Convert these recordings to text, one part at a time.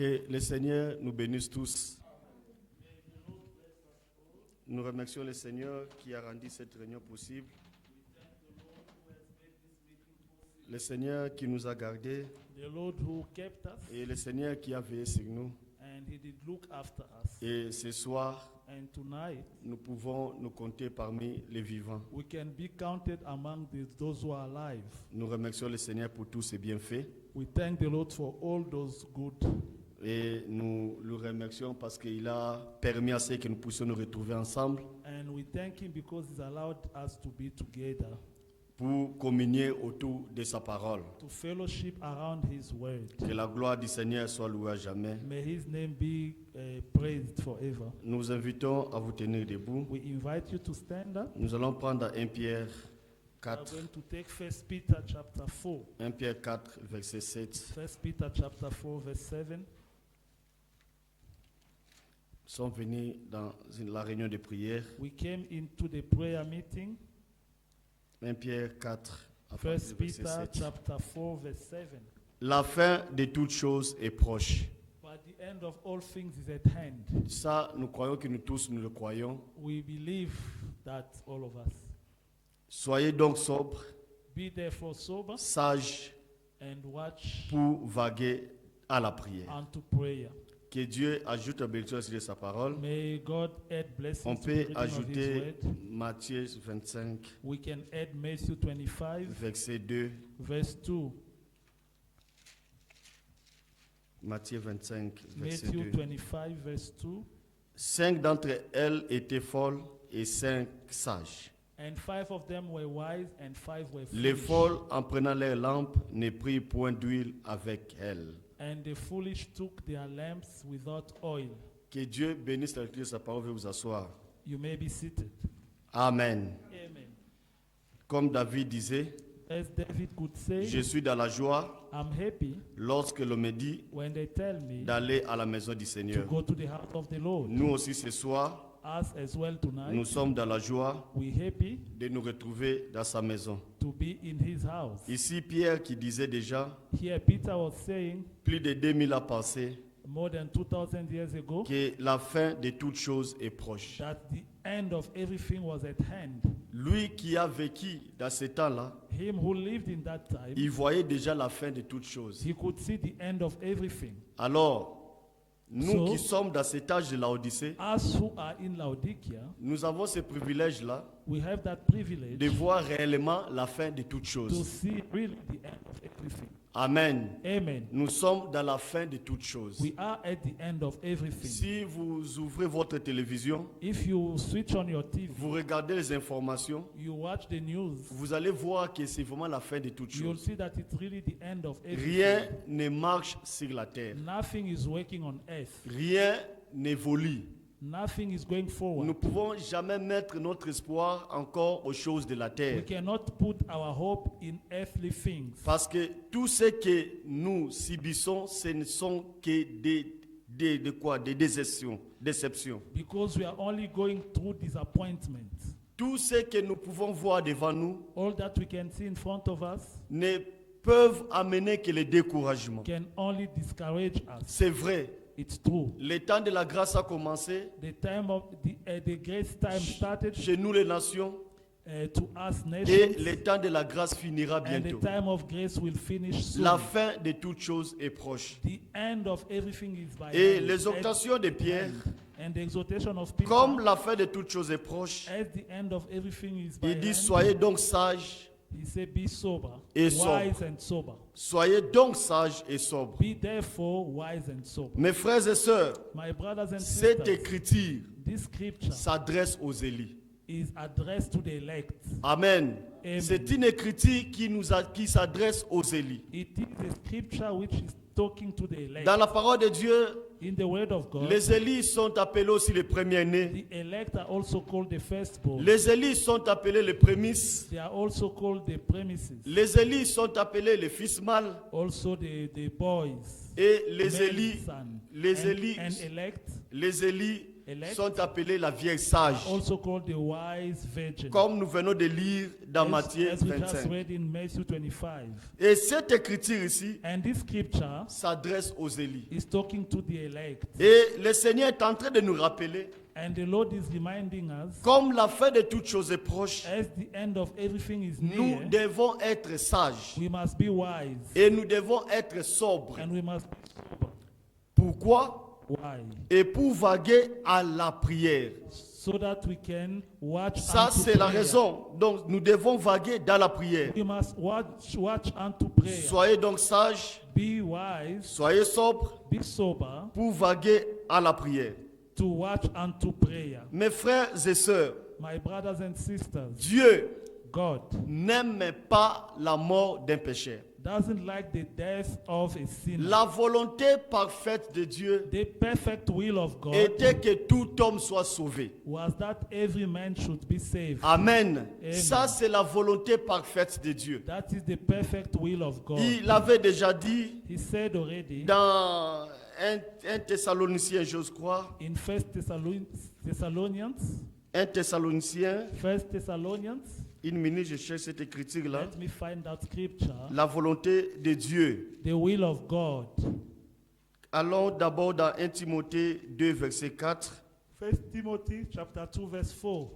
Que le Seigneur nous bénisse tous. Nous remercions le Seigneur qui a rendu cette réunion possible. Le Seigneur qui nous a gardés. The Lord who kept us, Et le Seigneur qui a veillé sur nous. and He did look after us. Et ce soir, And tonight, nous pouvons nous compter parmi les vivants. we can be counted among those who are alive. Nous remercions le Seigneur pour tous ses bienfaits. We thank the Lord for all those good. Et nous le remercions parce qu'il a permis à ce que nous puissions nous retrouver ensemble And we thank Him because He's allowed us to be together, pour communier autour de sa parole. to fellowship around His word. Que la gloire du Seigneur soit louée à jamais. May His name be praised forever. Nous vous invitons à vous tenir debout. We invite you to stand up. Nous allons prendre 1 Pierre We are 4, going to take 1 Peter chapter 4. 1 Pierre 4, verset 7. 1 Peter chapter 4, verse 7. Nous sommes venus dans la réunion de prière. We came into the prayer meeting. 1 Pierre 4, à 1 partir du verset Peter 7. chapter 4, verse 7. La fin de toutes choses est proche. But the end of all things is at hand. Ça, nous croyons que nous tous, nous le croyons. We believe that, all of us. Soyez donc sobres, Be therefore sober sages and watch pour vaguer à la prière. unto prayer. Que Dieu ajoute la bénédiction sur sa parole. May God add blessings On to the peut reading of His ajouter word. Matthieu 25, We can add Matthew 25, verset 2. verse 2. Matthieu 25, verset Matthew 2. 25, verse 2. 5 d'entre elles étaient folles et 5 sages. And 5 of them were wise and 5 were Les foolish. folles, en prenant leurs lampes, ne prirent point d'huile avec elles. And the foolish took their lamps without oil. Que Dieu bénisse la lecture de sa parole. Veuillez vous asseoir. You may be seated. Amen. Amen. Comme David disait, As David could say, je suis dans la joie I'm happy lorsque l'on me dit when they tell me d'aller à la maison du to Seigneur. go to the house of the Lord. Nous aussi ce soir, Us as well nous tonight, sommes dans la joie we happy de nous retrouver dans sa maison. to be in His house. Ici, Pierre qui disait déjà, Here Peter was saying, plus de 2000 ans passés, more than 2,000 years ago, que la fin de toutes choses est proche. that the end of everything was at hand. Lui qui a vécu dans ce temps-là, Him who lived in that time, il voyait déjà la fin de toutes choses. he could see the end of everything. Alors, nous So- qui sommes dans cet âge de la Odyssée, Us who are in Laodicea, nous avons ce privilège-là we have that privilege de voir réellement la fin de toutes to choses. see really the end of everything. Amen. Amen. Nous sommes dans la fin de toutes choses. We are at the end of everything. Si vous ouvrez votre télévision, If you switch on your TV, vous regardez les informations, you watch the news, vous allez voir que c'est vraiment la fin de toutes you'll choses. see that it's really the end of Rien everything. ne marche sur la terre. Nothing is working on earth. Rien n'évolue. Nothing is going Nous ne forward. pouvons jamais mettre notre espoir encore aux choses de la We terre. cannot put our hope in earthly things. Parce que tout ce que nous subissons, ce ne sont que des déceptions. Because we are only going through disappointment. Tout ce que nous pouvons voir devant nous All that we can see in front of us ne peuvent amener que le découragement. can only discourage us. C'est vrai, It's true. le temps de la grâce a commencé The time of the grace time started chez nous les nations to us et nations, le temps de la grâce finira and the bientôt. time of grace will finish soon. La fin de toutes choses est proche. The end of everything is by Et hand. l'exhortation de Pierre, And the exhortation of Peter, comme la fin de toutes choses est proche, as the end of everything is by il dit hand, soyez donc sages, he said, be sober, Et wise sobre. and sober. soyez donc sages et sobres. Be therefore wise and sober. Mes frères et sœurs, My brothers and cette sisters, écriture this scripture s'adresse aux élites. is addressed to the elect. Amen. Amen. C'est une écriture qui s'adresse aux élites. It is a scripture which is talking to the elect. Dans la parole de Dieu, In the word of God, les élites sont appelés aussi les premiers-nés. the elect are also called the firstborn. Les élites sont appelés les prémices. They are also called the premises. Les élites sont appelés les fils mâles. Also the boys. Et les male élites, son. les and élites, elect. les élites elect sont appelées la vieille sage, are also called the wise virgin. comme nous venons de lire dans Matthieu As we just 25. read in Matthew 25. Et cette écriture ici And this scripture s'adresse aux élus. is talking to the elect. Et le Seigneur est en train de nous rappeler, And the Lord is reminding us, comme la fin de toutes choses est proche, as the end of everything is nous near, devons être sages we must be wise. et nous devons être sobres. And we must be sober. Pourquoi? Why? Et pour vaguer à la prière. So that we can watch Ça, unto c'est la prayer. raison. Donc, nous devons vaguer dans la prière. We must watch unto prayer. Soyez donc sages, Be wise, soyez sobres be sober, pour vaguer à la prière. to watch unto prayer. Mes frères et sœurs, My brothers and sisters, Dieu God n'aime pas la mort d'un pécheur. doesn't like the death of a sinner. La volonté parfaite de Dieu The perfect will of God était que tout homme soit sauvé. was that every man should be saved. Amen. Amen. Ça, c'est la volonté parfaite de Dieu. That is the perfect will of God. Il avait déjà dit He said already dans 1 Thessaloniciens, j'ose croire, in 1 Thessalonians, 1 Thessaloniciens, 1 Thessalonians, une minute, je cherche cette écriture-là. let me find that scripture. La volonté de Dieu. The will of God. Allons d'abord dans 1 Timothée 2, verset 4. 1 Timothy chapter 2 verse 4.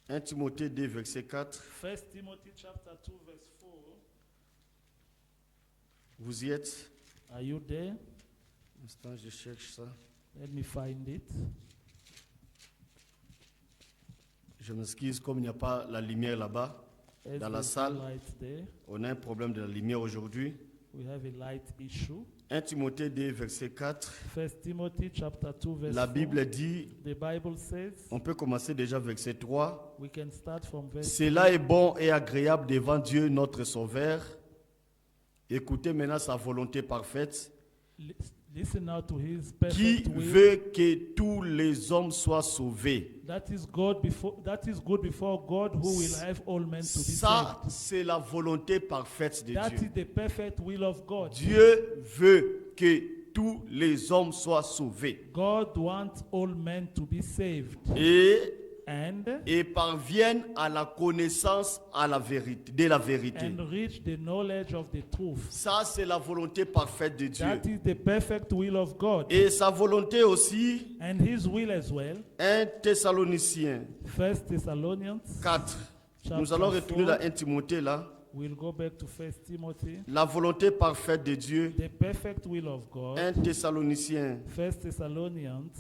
« 1 Timothée 2, verset 4. 1 Timothy chapter 2 verse 4. Vous y êtes? Are you there? Un instant, je cherche ça. Let me find it. Je m'excuse, comme il n'y a pas la lumière là-bas, As dans la there's salle, no light there, on a un problème de la lumière aujourd'hui. we have a light issue. 1 Timothée 2, verset 4. 1 Timothy chapter 2 verse La 4. Bible dit, The Bible says, on peut commencer déjà verset 3. we can start from verse Cela est bon et agréable devant Dieu notre Sauveur. Écoutez maintenant sa volonté parfaite, Listen now to his qui perfect will. veut que tous les hommes soient sauvés. That is good before God, who will have all men to be Ça, saved. c'est la volonté parfaite de That Dieu. is the perfect will of God. Dieu veut que tous les hommes soient sauvés God wants all men to be saved et parviennent à la connaissance à la vérité, de la vérité. and reach the knowledge of the truth. Ça, c'est la volonté parfaite de Dieu. That is the perfect will of God. Et sa volonté aussi, And his will as well. 1 Thessaloniciens 1 Thessalonians 4. Nous chapter allons retourner 4. dans 1 Timothée là. We'll go back to 1 Timothy. La volonté parfaite de Dieu, The perfect will of God. 1 Thessaloniciens 1 Thessalonians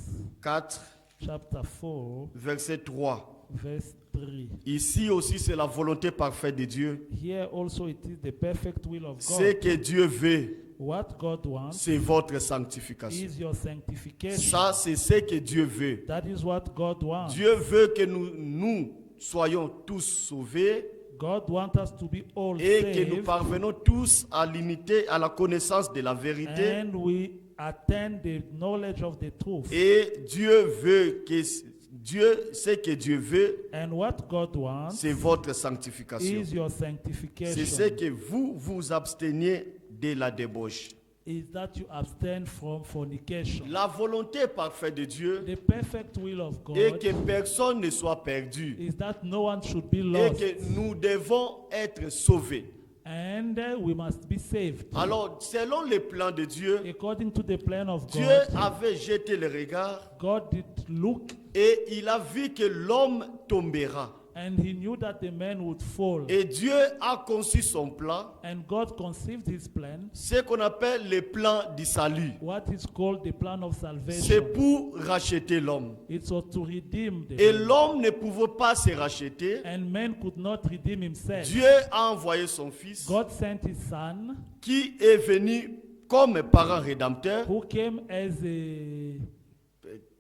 4, chapter 4 verset 3. verse 3. Ici aussi, c'est la volonté parfaite de Dieu. Here also it is the perfect will of Ce God. que Dieu veut, What God wants c'est votre sanctification. is your sanctification. Ça, c'est ce que Dieu veut. That is what God wants. Dieu veut que nous soyons tous sauvés God wants us to be all et que nous saved parvenons tous à l'unité, à la connaissance de la vérité. and we attain the knowledge of the truth. Et Dieu veut que ce que Dieu veut, And what God wants c'est votre sanctification. is your C'est sanctification. ce que vous vous absteniez de la débauche. Is that you abstain from fornication. La volonté parfaite de Dieu The perfect will of est God que personne ne soit perdu is that no one should be et lost. que nous devons être sauvés. And we must be saved. Alors, selon les plans de Dieu, According to the plan of Dieu God, avait jeté le regard God did look et il a vu que l'homme tombera. and he knew that the man would fall. Et Dieu a conçu son plan, And God conceived his plan, ce qu'on appelle le plan du salut. what is called the plan of C'est salvation. pour racheter l'homme. It was to redeem the Et man. l'homme ne pouvait pas se racheter. And man could not redeem himself. Dieu a envoyé son fils God sent his son, qui est venu comme parent rédempteur, who came as a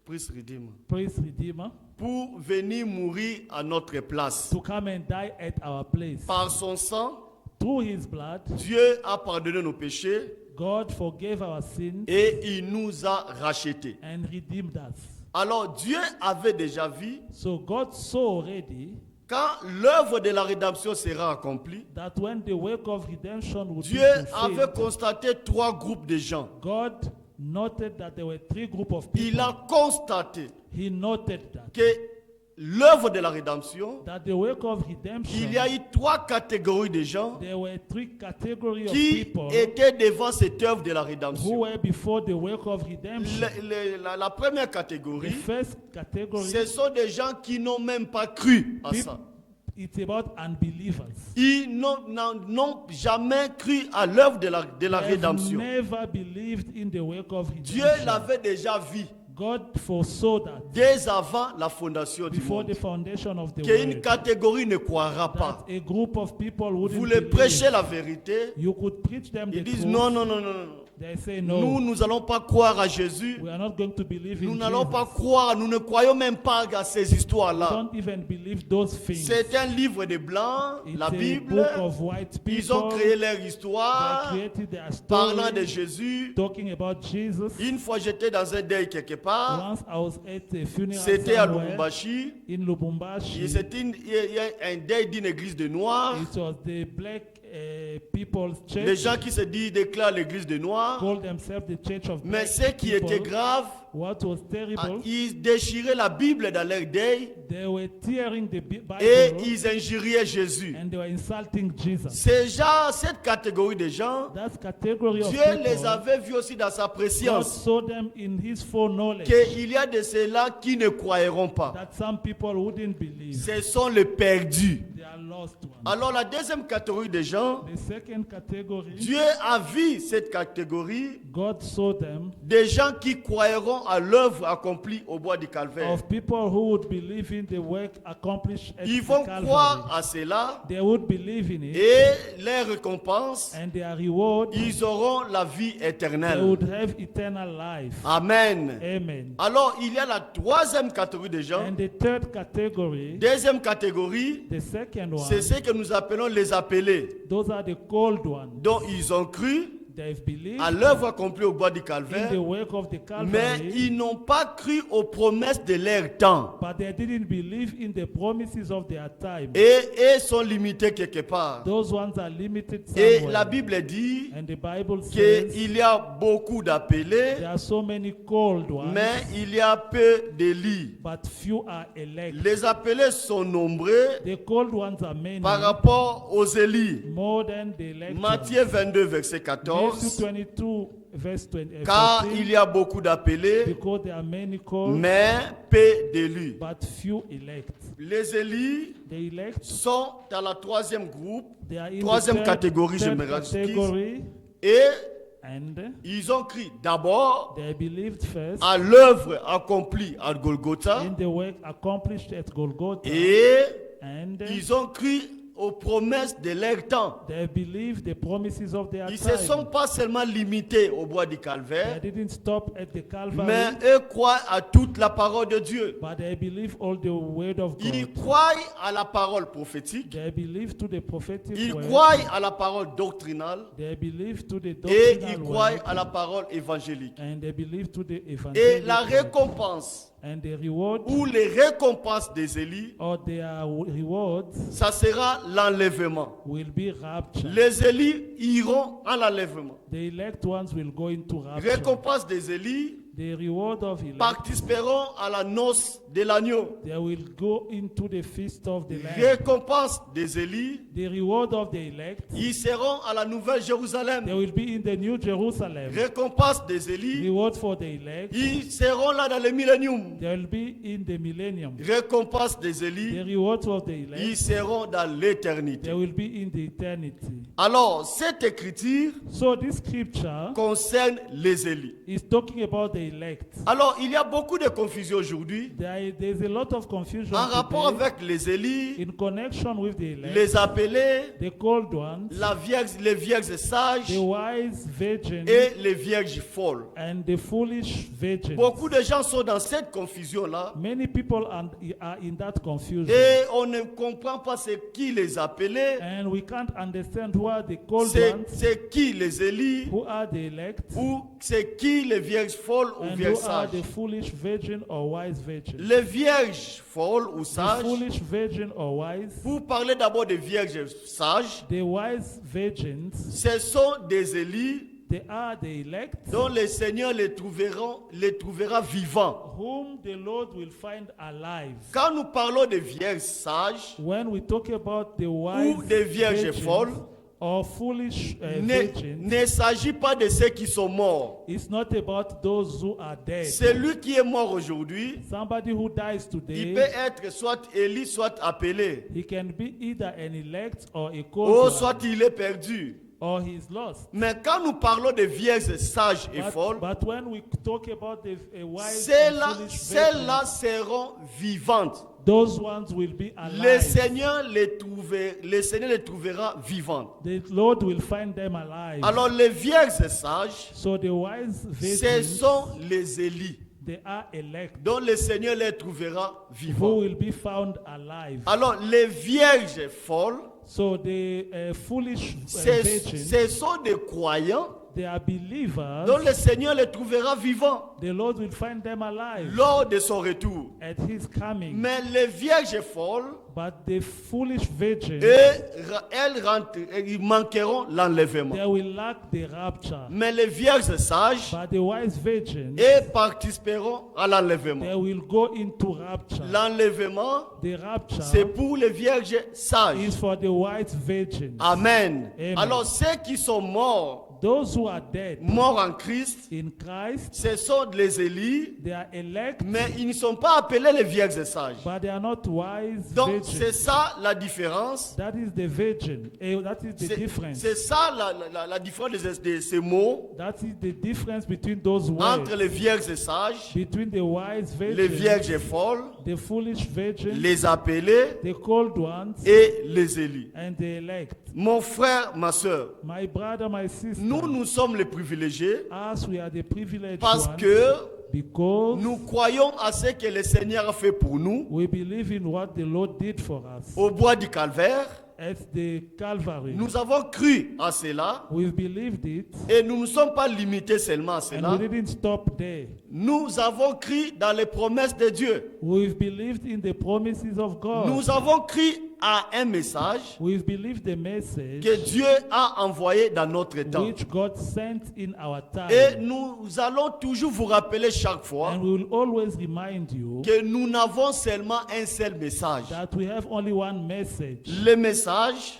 priest redeemer, priest redeemer, pour venir mourir à notre place. to come and die at our place. Par son sang, Through his blood, Dieu a pardonné nos péchés God forgave our sins et il nous a rachetés. and redeemed us. Alors Dieu avait déjà vu So God saw already quand l'œuvre de la rédemption sera accomplie, that when the work of redemption would Dieu be avait fulfilled, constaté 3 groupes de gens. God noted that there were 3 groups of Il people. a constaté He noted that que l'œuvre de la rédemption, the work of il redemption, y a eu 3 catégories de gens there were 3 categories of qui people étaient devant cette œuvre de la who rédemption. were before the work of redemption. La première The catégorie, first category, ce sont des gens qui n'ont même pas cru à ça. it's about unbelievers. Ils n'ont jamais cru à l'œuvre de la They have rédemption. never believed in the work of Dieu redemption. l'avait déjà vu God foresaw that dès avant la fondation du before monde. the foundation of the Qu'une world, catégorie ne croira pas. that a group of people Vous wouldn't les believe. prêchez la vérité, You could preach them the ils disent truth. non, non, non, non, non. They say Nous, no. nous n'allons pas croire à Jésus. We are not going to believe Nous in n'allons pas Jesus. croire, nous ne croyons même pas à ces histoires-là. Don't even believe those things. C'est un livre de blancs, It's la a Bible. book of white people. Ils ont créé leur They histoire created their parlant de story, Jésus. talking about Jesus. Une fois j'étais dans un deuil quelque part, Once I was at a funeral c'était à somewhere Lubumbashi. in Lubumbashi. Et c'était il y a un deuil d'une église de Noirs. It was the black people's church. Les gens qui se disent déclarent l'église de Noirs. Called themselves the Church of Mais Black ce qui était people. grave, What was terrible, ils déchiraient la Bible dans leur deuil they were tearing the Bible et ils injuriaient Jésus. and they were insulting Jesus. Ces gens, cette catégorie de gens, That category of Dieu people, les avait vus aussi dans sa God préscience. saw them in His foreknowledge Qu'il y a de ceux-là qui ne croiront pas. that some people wouldn't believe. Ce sont les perdus. They are lost ones. Alors la deuxième catégorie de gens, The second category, Dieu a vu cette catégorie God saw them des gens qui croiront à l'œuvre accomplie au bois du Calvaire. of people who would believe in the work accomplished at Ils the vont Calvary. croire à cela They would believe in it, et leur récompense, and their reward, ils auront la vie they éternelle. would have eternal life. Amen. Amen. Alors il y a la troisième catégorie de gens. And the third category, Deuxième catégorie, the second one, c'est ce que nous appelons les appelés, those are the called ones. dont ils ont cru They've believed à l'œuvre accomplie au bois du in the Calvaire, work of the mais Calvary, ils n'ont pas cru aux promesses de leur temps. but they didn't believe in the promises of their time. Et sont limités quelque part. Those ones are limited Et somewhere. la Bible dit And the Bible says qu'il y a beaucoup d'appelés, there are so many called ones, mais il y a peu d'élus. but few are elected. Les appelés sont nombreux The called ones are many, par rapport aux élus. more than the elected. Matthieu 22, verset Matthew 14. 22, verse 20, Car 14, il y a beaucoup d'appelés, because there are many called, mais peu d'élus. but few elect. Les élus The elect, sont dans la troisième groupe they are in Troisième the catégorie, je third me excuse. category, et and ils ont cru d'abord they believed first à l'œuvre accomplie à Golgotha in the work accomplished at Golgotha, et and ils ont cru aux promesses de leur temps. they believed the promises of their Ils ne se sont time. pas seulement limités au bois du They Calvaire, didn't stop at the Calvary, mais eux croient à toute la parole de Dieu. but they believe all the word of Ils God. croient à la parole prophétique, They believe to the prophetic ils word. croient à la parole doctrinale They believe to the et doctrinal ils croient word. à la parole évangélique. And they believe to the Et evangelical la word. récompense And the reward ou les récompenses des élus, or their rewards ça sera l'enlèvement. will be rapture. Les élus iront à l'enlèvement. The elect ones will go into rapture. Récompense des élus The reward of elect, participeront à la noce de l'agneau. they will go into the feast of the Lamb. Récompense des élus, The reward of the elect, ils seront à la nouvelle they Jérusalem. will be in the New Jerusalem. Récompense des élus, Reward for the elect, ils seront là dans le millénium. they will be in the millennium. Récompense des The élus, reward of the ils elect, seront dans they l'éternité. will be in the eternity. Alors, cette écriture So this scripture concerne les élus. is talking about the elect. Alors, il y a beaucoup de confusion aujourd'hui There's a lot of confusion en rapport today avec les élus, in connection with the elect, les appelés, the called ones, les vierges sages the wise virgin, et les vierges folles. and the foolish virgin. Beaucoup de gens sont dans cette confusion-là Many people are in that confusion. et on ne comprend pas c'est qui les appelés, And we can't understand who are the called ones, c'est qui les élus who are the elect, ou c'est qui les vierges folles ou And vierges who are sages? the foolish virgin or wise virgin? Les vierges folles ou The sages? foolish virgin or wise? Pour parler d'abord des vierges sages, The wise virgins, ce sont des élus they are the elect, dont le Seigneur les trouvera vivants. whom the Lord will find alive. Quand nous parlons des vierges sages When we talk about the wise ou des vierges virgins folles, or foolish virgins, ne s'agit pas de ceux qui sont morts. it's not about those who are dead. Celui qui est mort aujourd'hui, Somebody who dies il today, peut être soit élu, soit appelé, he can be either an elect or a ou called soit one, il est perdu. or he is lost. Mais quand nous parlons de vierges sages et folles, But when we talk about the wise and celles-là foolish celles-là virgins, seront vivantes. those ones will be Le alive. Seigneur les trouvera vivantes. The Lord will find them alive. Alors les vierges sages, So the wise ce virgins, sont les élus they are elect, dont le Seigneur les trouvera who vivants. will be found alive. Alors les vierges folles, So the foolish virgins, ce sont des croyants they are believers. dont le Seigneur les trouvera vivants The Lord will find them alive lors de son retour. at his coming. Mais les vierges folles, But the foolish virgins, ils manqueront l'enlèvement. they will lack the rapture. Mais les vierges sages, But the wise virgins, participeront à l'enlèvement. they will go into rapture. L'enlèvement, The rapture c'est pour les vierges sages. is for the wise virgins. Amen. Amen. Alors ceux qui sont morts, Those who are dead morts en Christ, in Christ, ce sont les élus, they are elect, mais ils ne sont pas appelés les vierges sages. but they are not wise Donc c'est virgins. ça la différence. That is the virgin. That is the difference. C'est ça la différence de ces mots That is the difference between those entre words. les vierges sages, Between the wise les virgins, vierges folles, the foolish virgins, les appelés the cold ones, et les élus. and the elect. Mon frère, ma soeur, My brother, my sister, nous sommes les privilégiés as we are the privileged parce ones, que because nous croyons à ce que le Seigneur a fait pour nous we believe in what the Lord did for us au bois du Calvaire. at the Calvary. Nous avons cru à cela We believed it, et nous ne sommes pas limités seulement à and cela. we didn't stop there. Nous avons cru dans les promesses de Dieu. We've believed in the promises of God. Nous avons cru à un message We've believed the message que Dieu a envoyé dans notre temps. which God sent in our time. Et nous allons toujours vous rappeler chaque fois And we will always remind you que nous n'avons seulement un seul message. that we have only one message. Le message,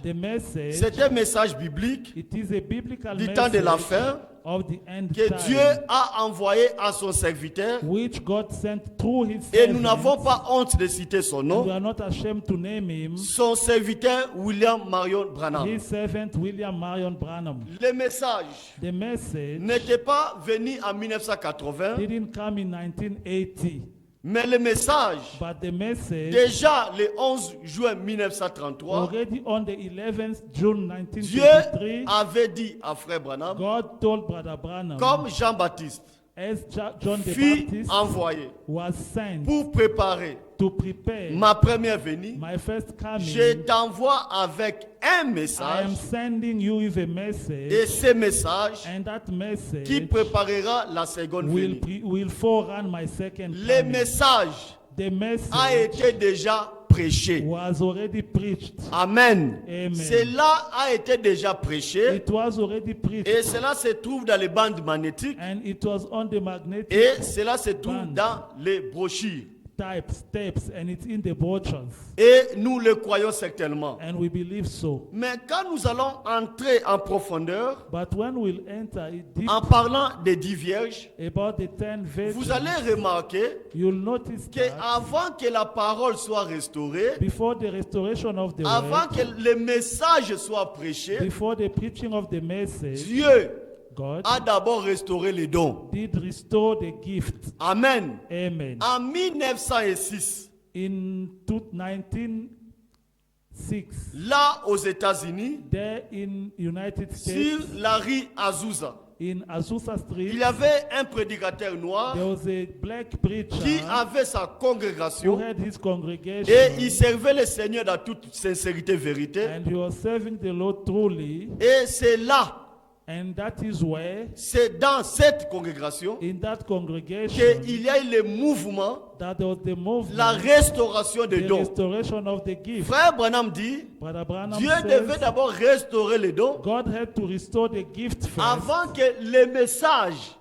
The message, c'est un message biblique it is a biblical du temps de la message fin of the end que time, Dieu a envoyé à son serviteur. which God sent through his Et nous servant. n'avons pas honte de citer son We nom. are not ashamed to name him, Son serviteur William Marion Branham. his servant William Marion Branham. Le message The message n'était pas venu en 1980, didn't come in 1980, mais le message, but the message déjà le 11 juin 1933, already on the 11th June Dieu 1933, avait dit à Frère Branham, God told Brother Branham, comme Jean-Baptiste as John the fut Baptist envoyé was sent pour préparer to prepare ma première venue, my first je coming, t'envoie avec un I am message, sending you with a et message, ce message and that qui message préparera la seconde venue. will forerun my second Le coming. message The a message été déjà prêché. was already preached. Amen. Amen. Cela a été déjà prêché It was already preached, et cela se trouve dans les bandes magnétiques and it was on the magnetic et cela se trouve Band. dans les brochures. tapes, and it's in the brochures, Et nous le croyons certainement. and we believe so. Mais quand nous allons entrer en profondeur But when we'll enter it deep en parlant des 10 vierges, about the 10 vous virgins, allez remarquer you'll notice that qu'avant que la parole soit restaurée, before the restoration of the avant word, que le message soit prêché, before the preaching of the message, Dieu God a d'abord restauré les dons. did restore the gift. Amen. Amen. En 1906, In 1906, là aux États-Unis, there in United sur States, la rue Azusa, in Azusa il Street, y avait un prédicateur noir there was a black qui preacher avait sa who congrégation had his et il congregation, servait le Seigneur dans toute sincérité, vérité. and he was serving the Lord truly. Et c'est là And that is where, c'est dans cette congrégation in that congregation, qu'il y a eu le mouvement, that there was the movement, la restauration des the dons. restoration of the gift. Frère Branham dit, Brother Branham Dieu says, devait d'abord restaurer les dons God had to restore the gift first avant que le message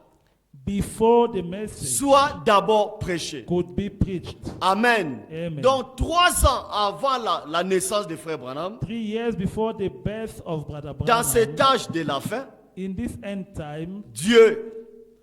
before the message soit d'abord prêché. could be preached. Amen. Amen. Donc 3 ans avant la naissance de Frère Branham, 3 years before the birth of Brother dans Branham, cet âge de la fin, in this end time, Dieu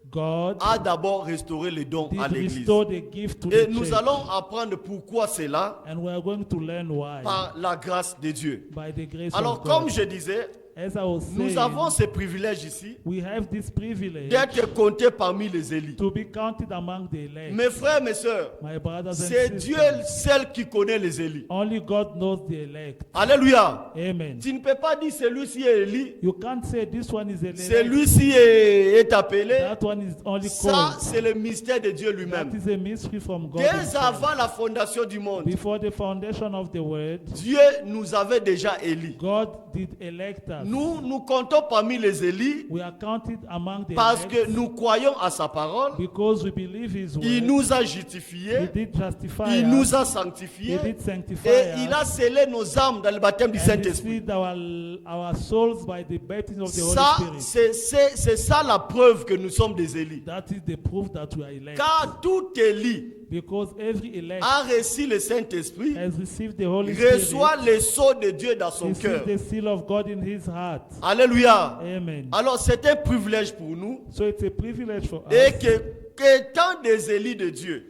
God a d'abord restauré les dons à did l'église. restore the gift to Et the nous church. allons apprendre pourquoi c'est là And we are going to learn why par la grâce de Dieu. by the grace Alors of comme God. je disais, As I was nous saying, avons ce privilège ici we have this privilege d'être comptés parmi les élites. to be counted among the elect. Mes frères, mes sœurs, My brothers and c'est sisters, Dieu seul qui connaît les élites. only God knows the elect. Alléluia. Amen. Tu ne peux pas dire celui-ci est élu, You can't say this one is elect, celui-ci est appelé. that one is only Ça, called. c'est le mystère de Dieu That lui-même. is a mystery from God Dès himself. avant la fondation du monde, Before the foundation of the world, Dieu nous avait déjà élus. God did elect us. Nous comptons parmi les élus We are counted among the parce que elect nous croyons à sa parole. because we believe His word. Il nous a He justifiés, did justify il us. nous a He sanctifiés did sanctify et il us. a scellé nos âmes dans le baptême du And he Saint-Esprit. sealed our souls by the baptism of the Ça, Holy Spirit. c'est ça la preuve que nous sommes des élus. That is the proof that we are elect. Car tout élu Because every elect a reçu le Saint-Esprit, has received the Holy reçoit Spirit, le sceau de Dieu dans son cœur. received the seal of God in his heart. Alléluia. Amen. Alors c'est un privilège pour nous So it's a privilege for et us, qu'étant des élus de Dieu,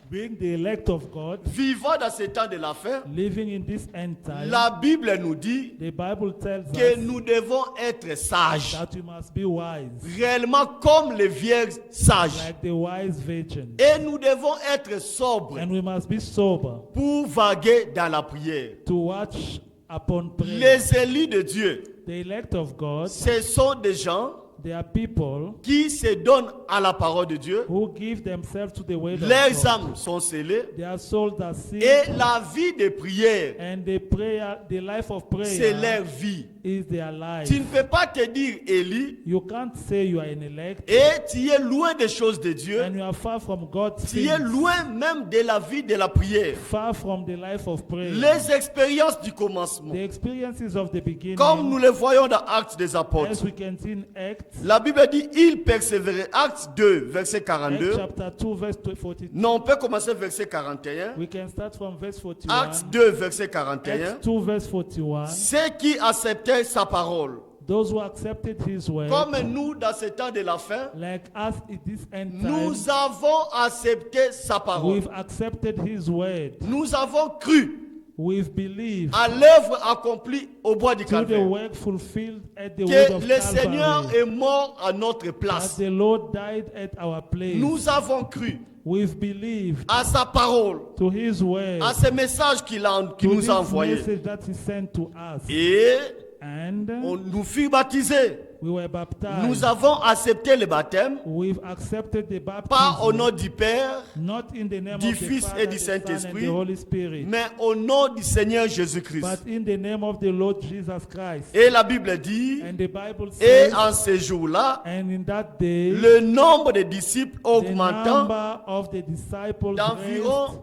being the elect of God, vivant dans ce temps de la fin, living in this end time. la Bible nous dit The Bible tells que us nous devons être sages, that we must be wise, réellement comme les vierges sages. like the wise virgin. Et nous devons être sobres And we must be sober pour vaguer dans la prière. to watch upon prayer. Les élus de Dieu, The elect of God, ce sont des gens they are people qui se donnent à la parole de Dieu. who give themselves to the word of Leurs God. âmes sont scellées Their souls are sealed, et la vie de prière, and the life of c'est prayer leur vie. is their life. Tu ne peux pas te dire élu You can't say you are an elect et tu es loin des choses de Dieu. and you are far from God's Tu es things, loin même de la vie de la prière. far from the life of prayer. Les expériences du commencement, The experiences of the beginning, comme nous le voyons dans Actes des Apôtres. as we can see in Acts, La Bible dit, il persévérait. Actes 2, verset Acts 42. chapter 2, verse 42. Non, on peut commencer verset 41. We can start from verse 41. Actes 2, verset 41. Acts 2, verse 41. Ceux qui acceptaient sa parole, Those who accepted his word, comme nous dans ce temps de la fin, like us in this end time, nous avons accepté sa parole. we've accepted his word. Nous avons cru We've believed à l'œuvre accomplie au bois du to the Calvaire. work fulfilled at the word Que of le Seigneur Calvary, est mort à notre that place. the Lord died at our place. Nous avons cru We've believed à sa parole, to his word, à ce message qu'il to nous this a envoyé. message that he sent to us. Et And on nous fut baptisés. we were baptized. Nous avons accepté le baptême, We've accepted the pas au baptism, nom du Père, not in the name du of the Fils Father, et du the Son, and Saint-Esprit, the Holy Spirit, mais au nom du Seigneur Jésus-Christ. but in the name of the Lord Jesus Christ. Et la Bible dit, And the Bible et says, en ce jour-là, and in that day, le nombre de disciples the augmentant number of the disciples d'environ raised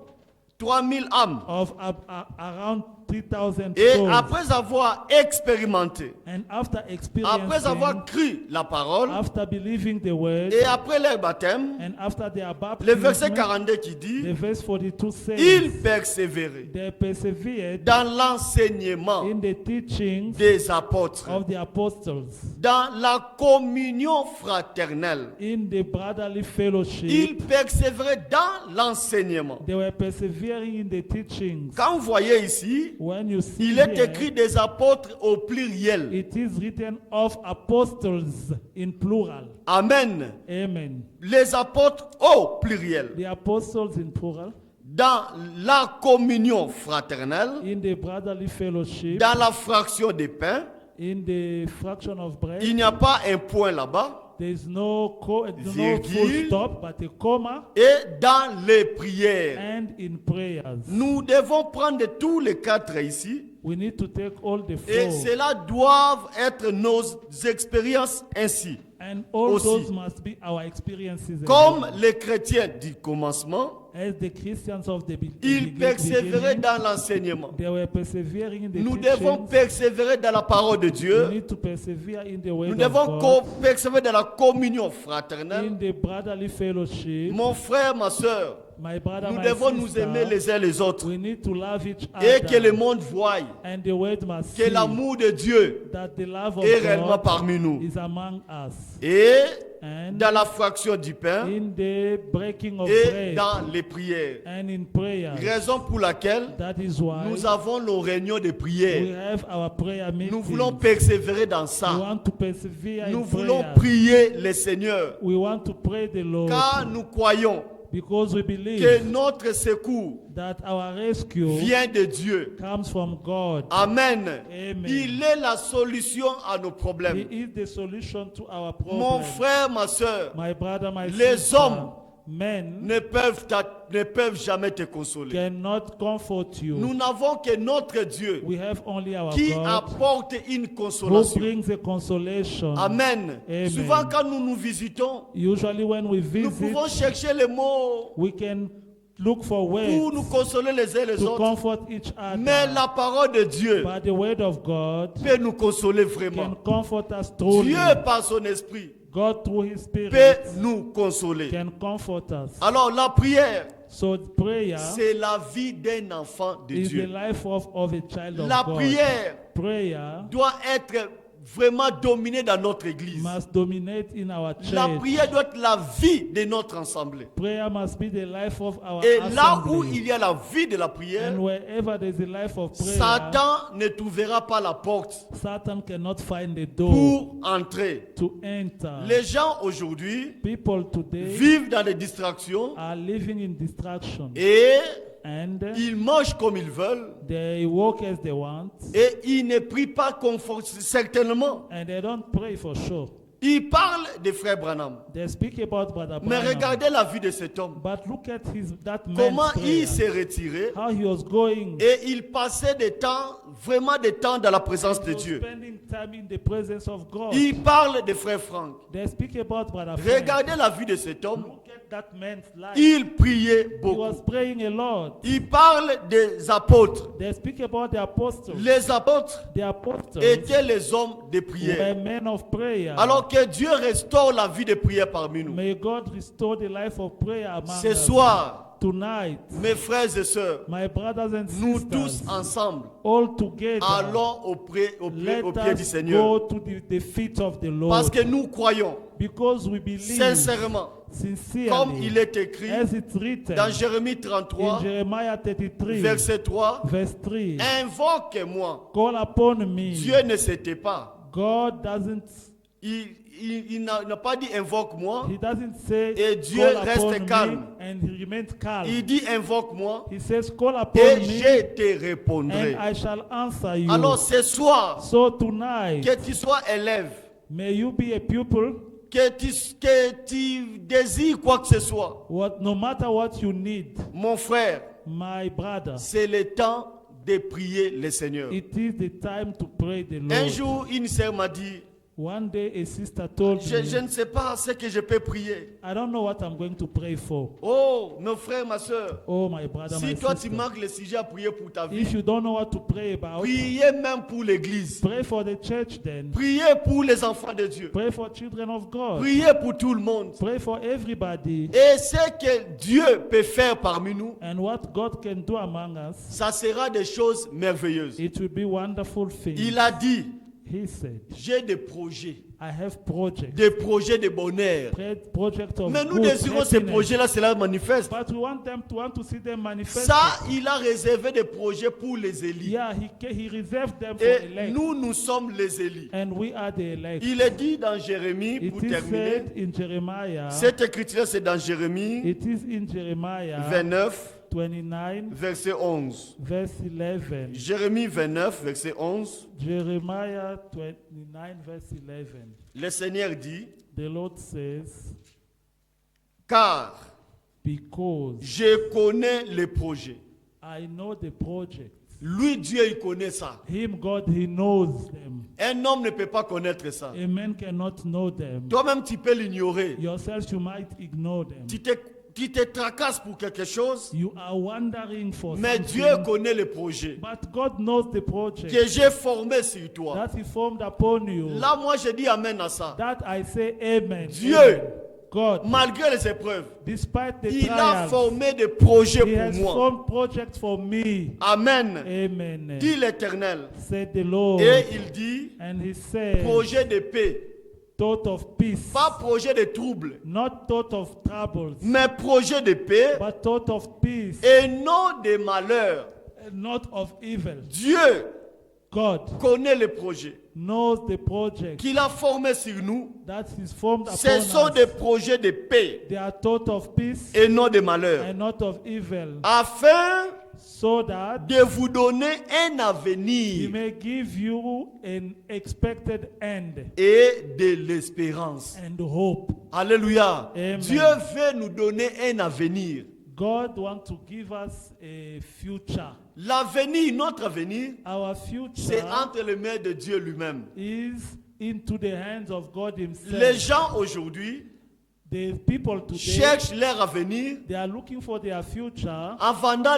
3000 âmes. of around 3,000 Et souls. après avoir expérimenté, And after après experiencing, avoir cru la parole, after believing the word, et après leur baptême, and after their le verset baptism, 42 qui dit, the verse 42 says, ils persévéraient they persevered dans l'enseignement in the teachings des apôtres, of the apostles, dans la communion fraternelle. in the brotherly fellowship. Ils persévéraient dans l'enseignement. They were persevering in the teachings. Quand vous voyez ici, When you see il est here, écrit des apôtres au pluriel. it is written of apostles in plural. Amen. Amen. Les apôtres au pluriel. The apostles in plural, Dans la communion fraternelle, in the brotherly fellowship, dans la fraction des pains, in the fraction of bread. il n'y a pas un point là-bas. There is no full Virgule. stop, but a comma, Et dans les prières, and in prayers. nous devons prendre tous les 4 ici We need to take all the Et flow. cela doivent être nos expériences ainsi. And all aussi. those must be our experiences. as Comme well. les chrétiens du commencement, As the Christians of the ils persévéraient dans l'enseignement. they were persevering in the Nous devons teachings. persévérer dans la parole de We Dieu. need to persevere in the Nous word of devons God, persévérer dans la communion in fraternelle. the brotherly fellowship. Mon frère, ma soeur, My brother, nous my devons nous sister, aimer les uns les autres. we need to love each Et que le other. monde voie And the word must que see l'amour de Dieu that the love of est réellement God parmi nous. is among us. Et And dans la fraction du pain in the breaking of et bread dans les prières. and in prayer. Raison pour laquelle That is why nous avons nos réunions de we prière. have our prayer meetings. Nous voulons persévérer dans We ça. want to persevere Nous in voulons prayer. prier le Seigneur. We want to pray the Lord Car nous croyons because we que believe notre secours that our rescue vient de Dieu. comes from God. Amen. Amen. Il est la solution à nos He problèmes. is the solution to our Mon problem. frère, ma soeur, My brother, my les sister, hommes men ne peuvent jamais te consoler. cannot comfort Nous you. n'avons que notre Dieu We have only our qui God apporte une who consolation. brings a consolation. Amen. Amen. Souvent quand nous nous visitons, Usually when we nous visit, pouvons chercher les mots we can look for pour ways nous consoler les uns les to autres. comfort each Mais other. la parole de Dieu But the word of God peut nous consoler can vraiment. comfort us truly. Dieu, par son esprit, God through His Spirit peut nous consoler. can comfort us. Alors la prière, So prayer c'est la vie d'un enfant de is the Dieu. life of a child of La God. prière Prayer doit être vraiment dominée dans notre église. must dominate in our La church. prière doit être la vie de notre assemblée. Prayer must be the life of our Et là où assembly. il y a la vie de la prière, And wherever there is a life of prayer, Satan ne trouvera pas la porte Satan cannot find the door pour entrer. to enter. Les gens aujourd'hui People today vivent dans des distractions are living in distraction. et And ils mangent comme ils veulent they walk as they want. et ils ne prient pas certainement. And they don't pray for sure. Ils parlent de frère Branham. They speak about Brother Mais Branham. regardez la vie de cet homme. But look at that Comment man's prayer. il s'est retiré How he was going. et il passait vraiment des temps dans la présence de He was Dieu. spending time in the presence of God. Il parle de frère Franck. They speak about Brother Frank. Regardez la vie de cet homme. Look at that man's life. Il priait He beaucoup. was praying a lot. Il parle des apôtres. They speak about the apostles. Les apôtres The apostles étaient les hommes de were prière. men of prayer. Alors que Dieu restaure la vie de prière parmi nous. May God restore the life of prayer among Ce us. soir, Tonight, mes frères et sœurs, my brothers and nous sisters, tous ensemble, all together, allons au pied let du us Seigneur. go to the feet of the Lord. Parce que nous croyons Because we believe sincèrement, sincerely, comme il est écrit as it's written dans Jérémie in 33, Jeremiah 33, verset 3, verse 3, invoque-moi. call upon me. Dieu ne s'était pas. God doesn't, Il n'a pas dit invoque-moi. he doesn't say Et Dieu call reste upon calme. me and he remains calm. Il dit invoque-moi He says call upon et me je te répondrai. and I shall answer you. Alors ce soir, So tonight, que tu sois élève, may you be a pupil, que tu désires quoi que ce soit, no matter what you need, mon frère, my brother. c'est le temps de prier le Seigneur. It is the time to pray the Un Lord. jour, une sœur m'a dit, One day a sister told je me, ne sais pas ce que je peux prier. I don't know what I'm going to pray for. Oh, mon frère, ma soeur, Oh, my brother, si my toi tu sister. manques le sujet à prier pour ta vie, If you don't know what to pray about, priez même pour l'église. pray for the church then. Priez pour les enfants de Dieu. Pray for children of God. Priez pour tout le monde. Pray for everybody. Et ce que Dieu peut faire parmi nous, And what God can do among us, ça sera des choses merveilleuses. it will be wonderful things. Il a dit, He said, j'ai des projets de bonheur. Project of Mais nous good, désirons ces happiness. projets-là, cela manifeste. But we want to see them manifest. Ça, il a réservé des projets pour les élus. Yeah, he reserved them for Et elect. nous sommes les élus. And we are the elect. Il est dit dans Jérémie, It pour is terminer, said in Jeremiah. cette écriture c'est dans Jérémie It is in Jeremiah 29, 29, verset 11. verse 11. Jérémie 29, verset 11. Jeremiah 29, verse 11. Le Seigneur dit, The Lord says, car because je connais les projets I know the projects Lui, Dieu, il connaît ça. Him, God, He knows them. Un homme ne peut pas connaître ça. A man cannot know them. Toi-même, tu peux l'ignorer. Yourself, you might ignore them. Tu te tracasses pour quelque chose, You are wondering for mais something. Dieu connaît le projet But God knows the project que j'ai formé sur toi. that He formed upon you. Là, moi, je dis Amen à ça. That I say amen. Dieu, Amen. God, malgré les épreuves, despite the il a trials, formé des projets He has pour moi. formed projects for me. Amen. Amen. Dit l'Éternel. Said the Lord. Et il dit, And He said, projet de paix. thought of peace, Pas projet de trouble, not thought of troubles, mais projet de paix but thought of peace, et non de malheur. not of evil. Dieu God connaît le projet knows the project qu'il a formé sur nous. that is formed upon Ce sont us. des projets de paix They are thought of peace et non de malheur, and not of evil, afin so that de vous donner un He avenir may give you an expected end et de l'espérance. and hope. Alléluia. Amen. Dieu veut nous donner un avenir. God wants to give us a future. L'avenir, notre avenir, Our c'est future entre les mains de Dieu lui-même. is into the hands of God Les Himself. gens aujourd'hui The people today, cherchent leur avenir they are looking for their future en vendant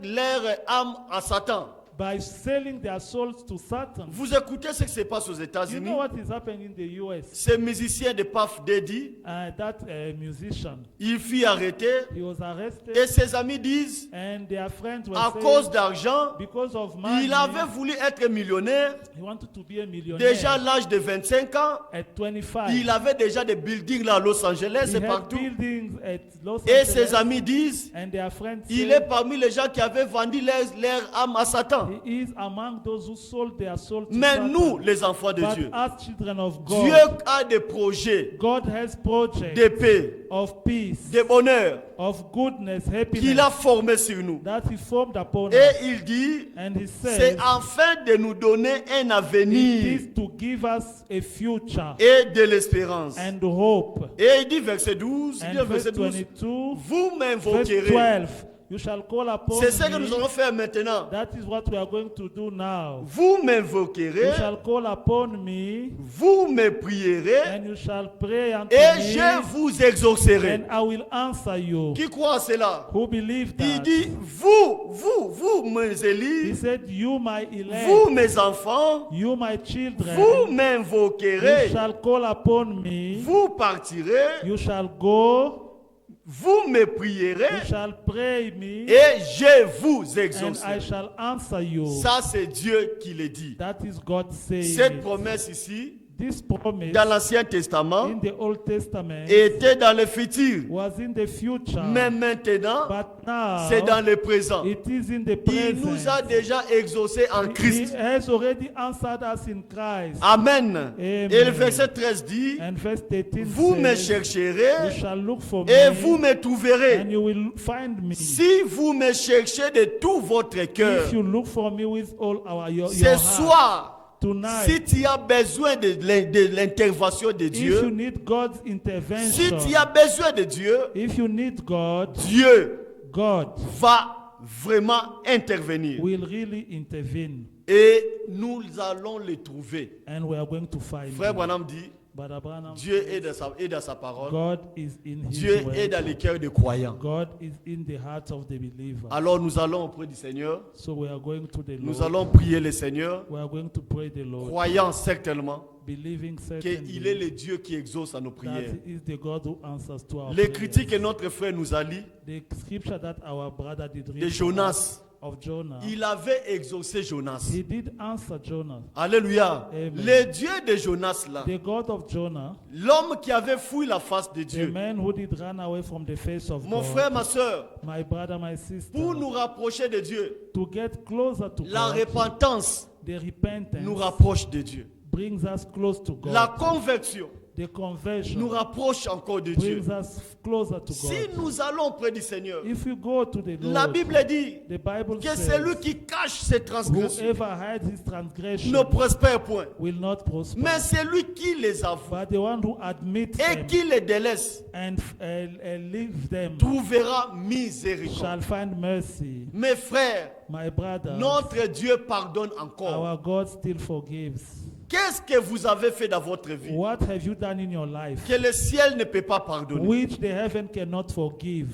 leur âme à Satan. by selling their souls to Satan. Vous écoutez ce qui se passe aux You États-Unis? know what is happening in the US? Ce musicien de Puff Daddy, That musician, il fut arrêté he was arrested, et ses amis disent, and their friends were à saying, cause d'argent, because of money, il avait voulu être millionnaire. he wanted to be a millionaire. Déjà à l'âge de 25 ans, At 25, il avait déjà des buildings là à Los Angeles he et had partout. buildings at Los Et Angeles, ses amis disent, and their friends il say, est parmi les gens qui avaient vendu leur âme à Satan. he is among those who sold their soul to Mais Satan. nous, les enfants de But Dieu, as children of God, Dieu a des projets God has projects de paix, of peace, de bonheur of goodness, qu'il happiness a formés sur nous. that He formed upon us. Et il dit, And He c'est says, afin de nous donner un it avenir is to give us a future et de l'espérance. and hope. Et il dit verset 12, il dit And verse verset 12, 22, vous verse m'invoquerez. 12, you shall call upon C'est ce que nous me. allons faire maintenant. That is what we are going to do now. Vous You m'invoquerez, shall call upon me, vous me prierez and you shall pray unto et me, je vous exaucerai. and I will answer you. Qui croit à cela? Who believe Il that? dit, vous, mes He élus, said, you my elect, vous, mes enfants, you my children, vous you m'invoquerez, shall call upon me, vous partirez, you shall go, vous me you prierez shall pray me, et je vous and I exaucerai. shall answer you. Ça, c'est Dieu qui le dit. That is God saying Cette it. promesse ici, This promise dans l'Ancien Testament, in the Old Testament était dans le futur. was in the future, Mais maintenant, but now c'est dans le présent. it is in the Il nous a present. déjà exaucés en He Christ. has already answered us in Christ. Amen. Amen. Et le verset 13 dit, And verse 13 vous me says, you chercherez shall look for et me, vous me trouverez. and you will find me. Si vous me cherchez de tout votre cœur, If you look for me with all your ce heart, soir, tonight, si tu as besoin de l'intervention de if you Dieu, need God's si intervention, tu as besoin de Dieu, if you need God, Dieu God va vraiment intervenir. will really intervene, Et nous allons le trouver. and we are going to find Frère him. Branham dit, But Abraham, Dieu est dans sa parole. God is in his Dieu word. est dans les cœurs des croyants. God is in the hearts of the believer. Alors nous allons auprès du Seigneur. So we are going to the Nous Lord. allons prier le Seigneur, We are going to pray the Lord, croyant certainement believing qu'il certainly est le Dieu qui exauce à nos that prières. He is the God who answers to our Les prayers. critiques que notre frère nous a lues The scripture that our brother did read de Jonas, of Jonah, il avait exaucé Jonas. he did answer Jonah. Alléluia. Amen. Le Dieu de Jonas là, The God of Jonah, l'homme qui avait fouillé la face de the Dieu. man who did run away from the face of Mon God, frère, ma soeur, my brother, my sister, pour nous rapprocher de Dieu, to get closer to la God, repentance the repentance nous rapproche de Dieu. brings us close to God. La conversion The conversion nous rapproche encore de Dieu. brings us closer to Si God. nous allons près du Seigneur, If you go to the la Lord, Bible dit the Bible que says, celui qui cache ses transgressions whoever hides his transgression ne prospère point. will not prosper. Mais celui qui les avoue But the one who admits et them qui les délaisse and leaves them trouvera miséricorde. shall find mercy. Mes frères, My brothers, notre Dieu pardonne encore. our God still forgives. Qu'est-ce que vous avez fait dans votre vie What have you done in your life que le ciel ne peut pas pardonner? which the heaven cannot forgive?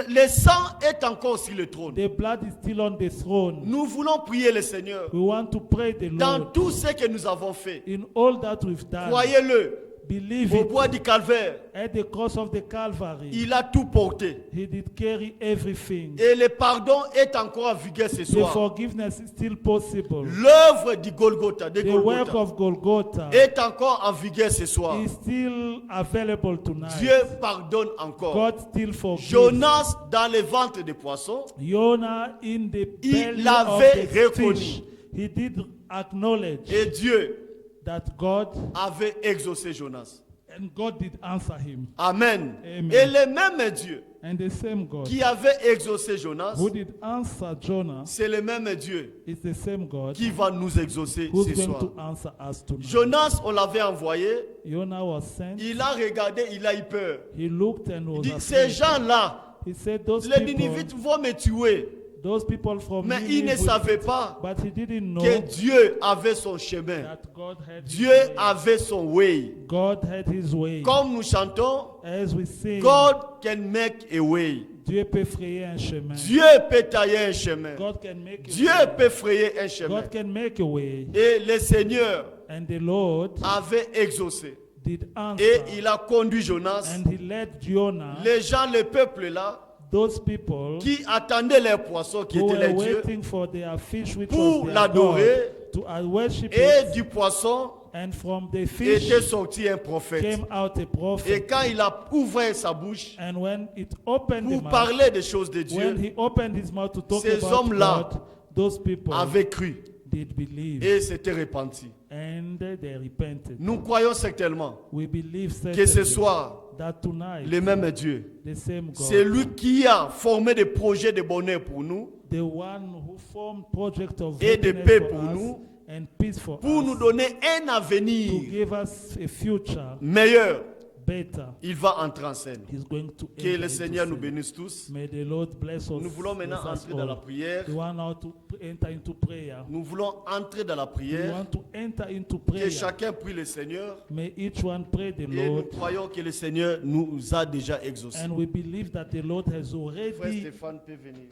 Le sang est encore sur le trône. The blood is still on the throne. Nous voulons prier le Seigneur. We want to pray the Dans Lord tout ce que nous avons fait, in all that we've done. croyez-le, Believe au it. bois du calvaire, At the cross of the Calvary, il a tout porté. he did carry everything. Et le pardon est encore en vigueur ce The soir. forgiveness is still possible. L'œuvre du Golgotha, de The work Golgotha of Golgotha est encore en vigueur ce soir. is still available tonight. Dieu pardonne encore. God still forgives. Jonas dans le ventre des poissons, Jonah in the Il belly l'avait of the reconnu. fish, he did acknowledge et Dieu that God, avait exaucé Jonas. and God did answer him. Amen. Amen. Et le même Dieu And the same God qui avait exaucé Jonas, who did answer Jonah c'est le même Dieu is the same God qui va nous exaucer who's ce going soir. to answer us tonight. Jonas, on l'avait envoyé, Jonah was sent. il a regardé, il a eu peur. He looked and Il was dit, ces afraid. gens-là, He said, those les people, Ninivites vont me tuer. those people from Mais il ne Nineveh, savait pas but he didn't know que Dieu avait son chemin. that God had his Dieu way. avait son way. God had his way. Comme nous chantons, As we sing, God can make a way. Dieu peut frayer un chemin. Dieu peut tailler un chemin. God can make a Dieu way. peut frayer un chemin. God can make a way. Et le Seigneur And the Lord avait exaucé. did answer. Et il a conduit Jonas. And he led Jonah, Les gens, le peuple là, those people qui attendaient leurs poissons, qui who étaient were les dieux, waiting for their fish, which pour was their l'adorer. God, to worship Et it. du poisson And from the fish était sorti un prophète. came out a Et prophet. quand il a ouvert sa bouche And when it opened the pour mouth, parler des choses de when Dieu, he opened his mouth to talk Ces about hommes-là God, those people avaient cru did believe et s'étaient repentis. and they repented. Nous croyons certainement We believe que ce certainly soir, that tonight le même Dieu, the same God, c'est lui qui a formé des projets de bonheur pour nous, the one who formed project of Et de happiness paix for pour us nous, and peace for pour us, nous donner un to avenir give us a future meilleur. better. Il va entrer en scène. He's going to Que enter le into Seigneur nous sin. bénisse tous. May the Lord bless us. Nous voulons maintenant bless us entrer dans la all. prière. We want now to enter into prayer. Nous voulons entrer dans la We prière. want to enter into Que prayer. chacun prie le Seigneur. May each one pray the Et nous Lord. croyons que le Seigneur nous a déjà exaucés. And we believe that the Lord has Frère already. Stéphane peut venir.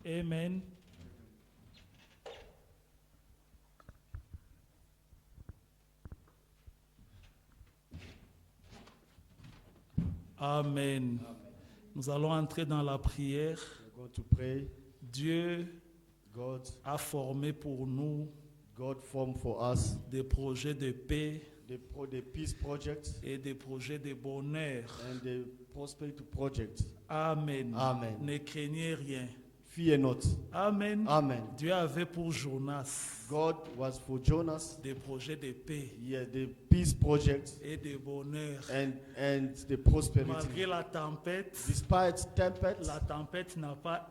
Amen. Amen. Nous allons entrer dans la prière. We're going to pray. Dieu God, a formé pour nous God formed for us des projets de paix the peace project et des projets de bonheur. and the prosperity project. Amen. Amen. Ne craignez rien. Fear not. Amen. Amen. Dieu avait pour Jonas God was for Jonas. des projets de paix Yeah, the peace project et de bonheur. and the prosperity. Malgré la tempête, Despite tempest, la tempête n'a pas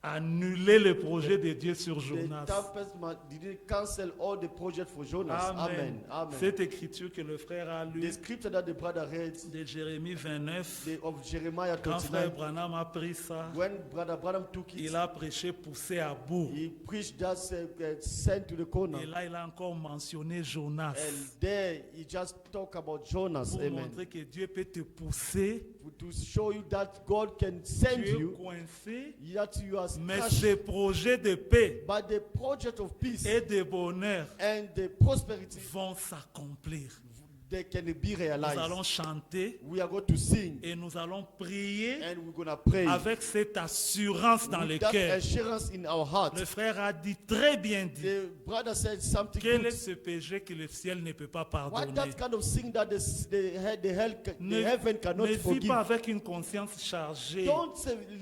annulé le projet de Dieu sur the Jonas. tempest didn't cancel all the project for Jonas. Amen. Amen. Amen. Cette écriture que le frère a lue The scripture that the brother read de Jérémie 29, of Jeremiah quand frère 29, Branham a pris ça, when brother Branham took it, il a prêché poussé à bout. he preached that sent to the corner. Et là, il a encore mentionné Jonas And there he just talk about Jonas. pour Amen. montrer que Dieu peut te pousser. To show you that God can send Tu es you, coincé, that you are mais crushed ces projets de paix by the project of peace et de bonheur and the prosperity, vont s'accomplir. they can be Nous allons realized. chanter We are going to sing et nous allons prier and we're going to pray avec cette assurance dans le with that cœur. assurance in our heart. Le frère a dit très bien dit. The brother said something Quel est good. ce péché que le ciel ne peut pas What pardonner? that kind of sin that the Ne, heaven cannot ne vis forgive. pas avec une conscience chargée. Don't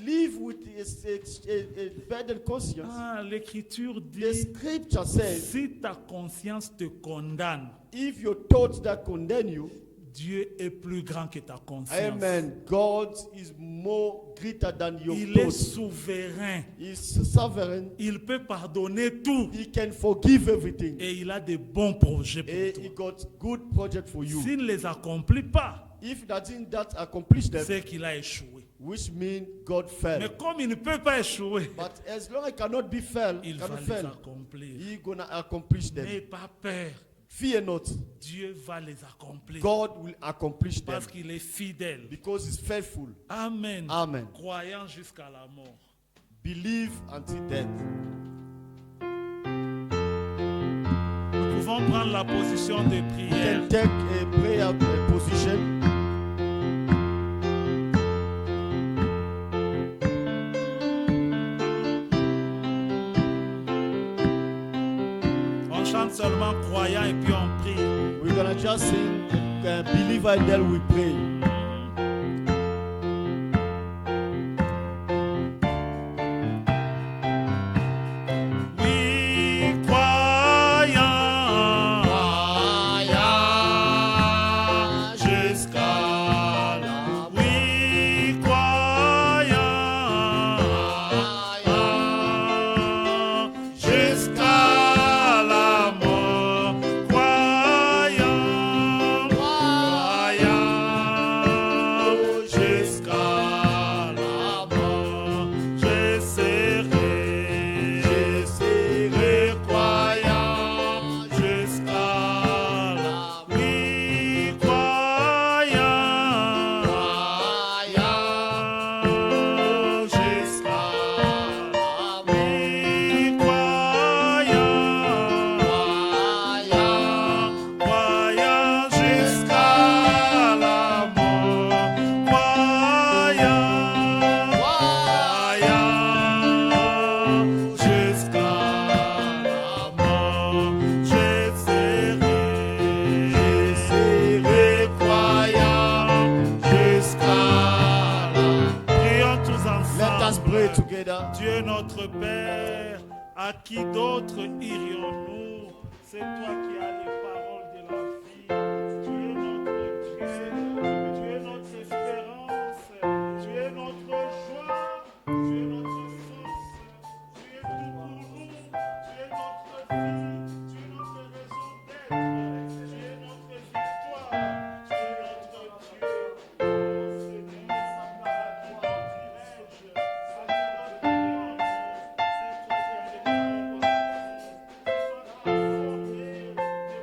live with a burdened conscience. Ah, l'écriture The dit, scripture says, si ta conscience te condamne, if your thoughts that condemn you, Dieu est plus grand que ta conscience. Amen. God is more greater than your Il est thoughts. souverain. He's sovereign. Il peut pardonner tout. He can forgive everything. Et il a de bons projets pour And toi. he got good project for you. S'il ne les accomplit pas, If that didn't that accomplish them, c'est qu'il a échoué. which means God failed. Mais comme il ne peut pas échouer, But as long as it cannot be failed, il cannot va les fail, accomplir. He gonna accomplish them. N'aie pas peur. Fear not. Dieu va les accomplir. God will accomplish them Parce qu'il est fidèle. because He's faithful. Amen. Amen. Croyant jusqu'à la mort. Believe until death. Nous pouvons prendre la position de You prière. can take a prayer position. On chante seulement croyant et puis on prie. We're gonna just sing believer and then we pray. Oui, croyant jusqu'à la oui, croyant jusqu'à la mort, croyant jusqu'à la mort, j'essaierai croyant jusqu'à la oui, croyant jusqu'à la oui, croyant jusqu'à la mort, croyant jusqu'à la mort, j'essaierai croyant jusqu'à la. Prions tous Let us ensemble. pray together. Dieu notre Père, à qui d'autre irions-nous? C'est toi qui as les paroles de la vie. Tu es notre Dieu, tu es notre espérance, tu es notre joie, tu es notre force, tu es tout pour nous, tu es notre vie, tu es notre raison d'être, tu es notre victoire, tu es notre Dieu. Oh Seigneur, à qui dirais-je? Seigneur, c'est toi qui as les paroles de la vie.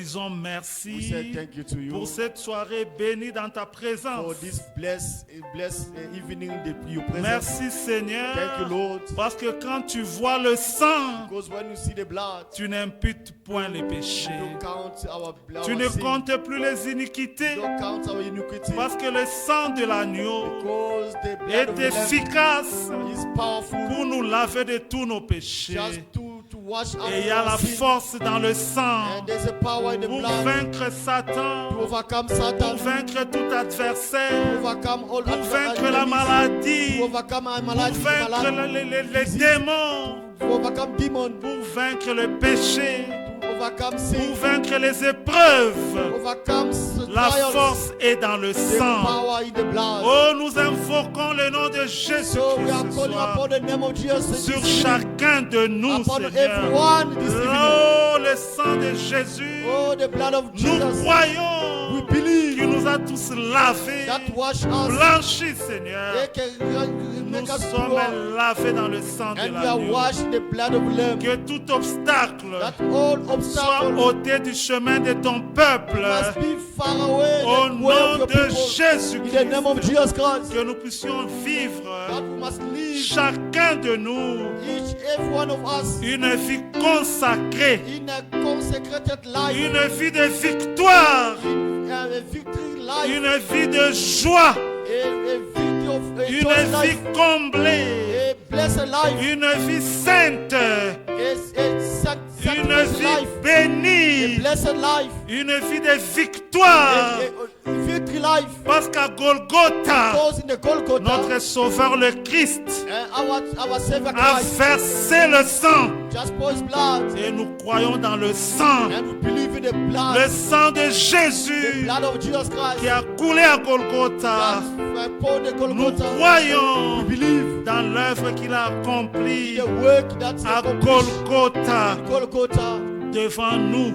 disons We say merci thank you to you pour cette soirée bénie dans ta for présence. this blessed evening in your presence. Merci Seigneur, Thank you, Lord. parce que quand tu vois le sang, Because when you see the blood, tu n'imputes point les péchés. you don't count our blood. Tu ne comptes plus les iniquités, You don't count our iniquity. parce que le sang de l'agneau Because the blood est of the Lamb efficace is powerful pour nous laver de tous nos péchés. just to wash out Et il y a la our sin. force dans le sang And there's a power in the pour blood vaincre Satan, to overcome pour Satan, vaincre tout to adversaire, overcome all pour vaincre la enemies, maladie, to overcome our pour malady, vaincre les démons, to overcome demons, pour vaincre le péché, to overcome pour sin, vaincre les épreuves. to overcome La trials. force est dans le The sang. power in the blood. Oh, nous invoquons le nom de Jésus So we are ce calling soir upon the name of Jesus sur this evening, chacun de nous, upon Seigneur. everyone this evening. Oh, le sang de Jésus, Oh, the blood of nous Jesus. croyons We believe qu'il nous a tous lavés, that wash us. blanchis, Seigneur. They can Nous make us sommes pure. lavés dans le sang de And we are l'agneau. washed in the blood of the Lamb. Que tout obstacle That all soit obstacles ôté du chemin de ton peuple. must be far away. Au The way of nom your de people. In the name of Jésus-Christ, Jesus Christ. que nous puissions vivre, That we must live, chacun de nous, every one of us, une vie consacrée, in a consecrated life, une vie de victoire, in a victory life, une vie de joie, a victory of a une joyous vie life, comblée, a blessed life, une vie sainte, a une sanctified vie life, a bénie, blessed life, une vie de victoire. a victory life. Parce qu'à Golgotha, Because in the Golgotha, notre Sauveur le Christ our Savior a Christ versé le sang. just pour His blood, Et nous croyons dans le sang, and we believe in the blood, le sang de the Jésus blood of Jesus Christ. qui a coulé à Golgotha. That's upon the Nous Golgotha. croyons We believe dans l'œuvre qu'il a accomplie the work that's à accomplished Golgotha in Golgotha devant nous,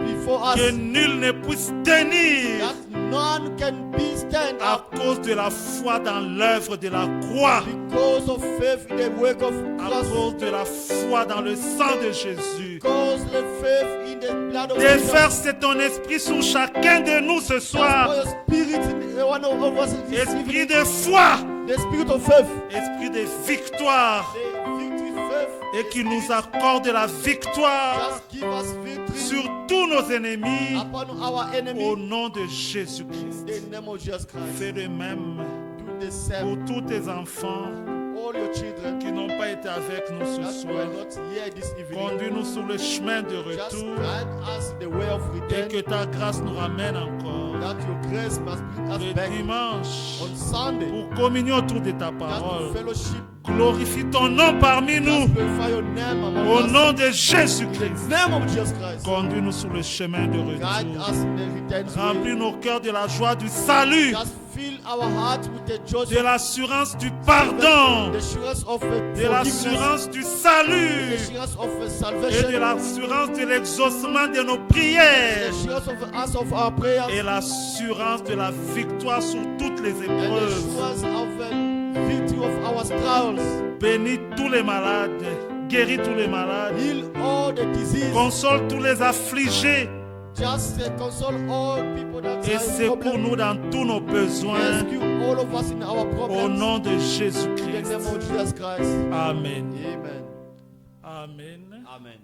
before que us, nul ne puisse tenir that none can be stand à up cause de la foi dans l'œuvre de la croix, because of faith in the work of à Christ, cause de la foi dans le sang de Jésus. because the faith in the blood of Déverse ton esprit sur chacun de nous ce Just pour soir. your spirit in one of us this Esprit evening, de foi, the spirit of faith, esprit de victoire, the victory faith, et qui nous accorde la victoire just give us victory sur tous nos ennemis upon our au enemy nom de Jésus-Christ. in the name of Jesus Christ. Fais de même Do the same, pour tous tes enfants all your children qui n'ont pas été avec nous ce that were soir. not here this evening. Conduis-nous sur le chemin de Just retour guide us the way of et return, que ta grâce nous ramène encore that your grace must bring us le back dimanche on Sunday, pour communion autour de ta just parole. to fellowship, Glorifie ton nom parmi nous just glorify your name among au us. nom de In Jésus-Christ. the name of Jesus Christ, Conduis-nous sur le chemin de guide retour. us in the return Remplis way. nos cœurs de la joie du salut, Just fill our heart with the joy, de l'assurance du pardon, the assurance of de forgiveness, l'assurance du the salut assurance of et de salvation, l'assurance de l'exaucement de nos the prières assurance of the answer of our prayers, et l'assurance de la victoire sur toutes les and the épreuves. assurance of the victory of our trials. Bénis tous les malades, guéris tous les malades, Heal all the disease. console tous les affligés Just console all people that et are in problem. secours-nous dans tous nos besoins Rescue all of us in our au problems. nom de In the Jésus-Christ. name of Jesus Christ. Amen. Amen. Amen. Amen.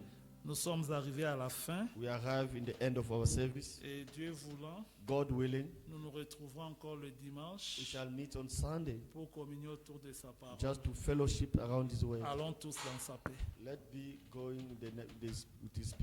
Nous sommes arrivés à la fin We arrive in the end of our service. et Dieu voulant, God willing, nous nous retrouverons encore le we dimanche shall meet on Sunday pour communier autour de sa parole. just to fellowship around His way. Allons tous dans sa paix. Let be going with His peace.